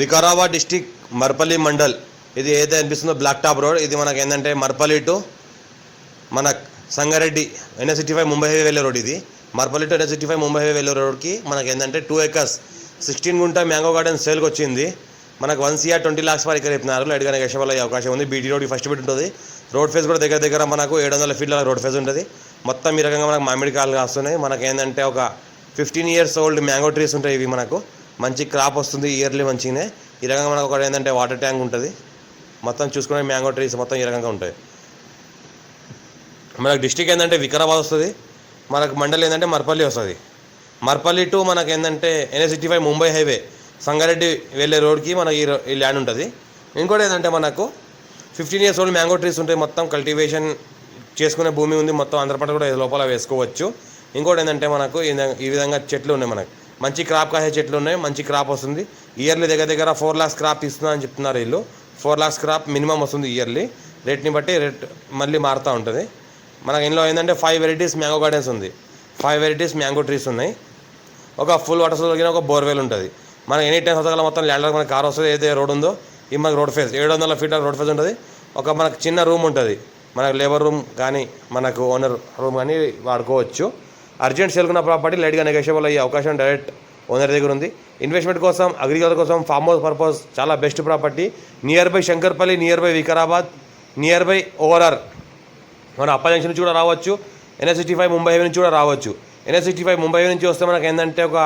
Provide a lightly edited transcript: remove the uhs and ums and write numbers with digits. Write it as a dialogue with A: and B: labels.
A: Vikarabad district Marpalli mandal. ఇది ఏదైతే అనిపిస్తుందో బ్లాక్ టాప్ రోడ్. ఇది మనకి ఏంటంటే మర్పల్లి టు మన సంగారెడ్డి NH65 ముంబై హైవే వెళ్ళే రోడ్. ఇది Marpalli to NH65 Mumbai highway వెళ్ళే రోడ్కి మనకి ఏంటంటే 2 acres 16 గుంట మ్యాంగో గార్డెన్ సేల్కి వచ్చింది. మనకు 1 CR 20 lakhs వరకు ఇక్కడ చెప్పినారు. లైట్గా నెగోషియబుల్ అయ్యే అవకాశం ఉంది. BT రోడ్ ఫస్ట్ బిట్ ఉంటుంది. రోడ్ ఫేస్ కూడా దగ్గర మనకు 700 feet రోడ్ ఫేస్ ఉంటుంది. మొత్తం ఈ రకంగా మనకు మామిడి కాయలు కాస్తున్నాయి. మనకి ఏంటంటే ఒక 15 years ఓల్డ్ మ్యాంగో ట్రీస్ ఉంటాయి. ఇవి మనకు మంచి క్రాప్ వస్తుంది ఇయర్లీ మంచిగానే. ఈ రకంగా మనకు ఒక ఏంటంటే వాటర్ ట్యాంక్ ఉంటుంది. మొత్తం చూసుకునే మ్యాంగో ట్రీస్ మొత్తం ఈ రకంగా ఉంటాయి. మనకు డిస్టిక్ ఏంటంటే వికారాబాద్ వస్తుంది. మనకు మండలి ఏంటంటే మర్పల్లి వస్తుంది. మర్పల్లి టు మనకు ఏంటంటే NH65 ముంబై హైవే సంగారెడ్డి వెళ్ళే రోడ్కి మనకి ఈ ల్యాండ్ ఉంటుంది. ఇంకోటి ఏంటంటే మనకు 15 years ఓల్డ్ మ్యాంగో ట్రీస్ ఉంటాయి. మొత్తం కల్టివేషన్ చేసుకునే భూమి ఉంది. మొత్తం ఆంధ్రపంట కూడా లోపల వేసుకోవచ్చు. ఇంకోటి ఏంటంటే మనకు ఈ విధంగా చెట్లు ఉన్నాయి. మనకు మంచి క్రాప్ కాసే చెట్లు ఉన్నాయి. మంచి క్రాప్ వస్తుంది. ఇయర్లీ దగ్గర 4 lakhs క్రాప్ ఇస్తున్నా అని చెప్తున్నారు వీళ్ళు. 4 lakhs క్రాప్ మినిమం వస్తుంది ఇయర్లీ. రేట్ని బట్టి రేట్ మళ్ళీ మారుతూ ఉంటుంది. మనకి ఇందులో ఏంటంటే 5 varieties మ్యాంగో గార్డెన్స్ ఉంది. 5 varieties మ్యాంగో ట్రీస్ ఉన్నాయి. ఒక ఫుల్ వాటర్ సోర్స్ ఒక బోర్వెల్ ఉంటుంది. మనకి ఎనీ టైం వస్తాల మొత్తం ల్యాండ్లో మనకి కార్ వస్తుంది. ఏదైతే రోడ్ ఉందో ఇది మనకి road face 700 feet road face ఉంటుంది. ఒక మనకు చిన్న రూమ్ ఉంటుంది. మనకు లేబర్ రూమ్ కానీ మనకు ఓనర్ రూమ్ కానీ వాడుకోవచ్చు. అర్జెంట్ సేల్కున్న ప్రాపర్టీ లైట్గా నెగోషియబుల్ అయ్యే అవకాశం డైరెక్ట్ ఓనర్ దగ్గర ఉంది. ఇన్వెస్ట్మెంట్ కోసం అగ్రికల్చర్ కోసం ఫామ్ హౌస్ పర్పస్ చాలా best property. Nearby Shankarpally, nearby Vikarabad, nearby overall మన అప్ప జంక్షన్ నుంచి కూడా రావచ్చు. NH65 ముంబై హైవే నుంచి కూడా రావచ్చు. NH65 ముంబై హైవే నుంచి వస్తే మనకు ఏంటంటే ఒక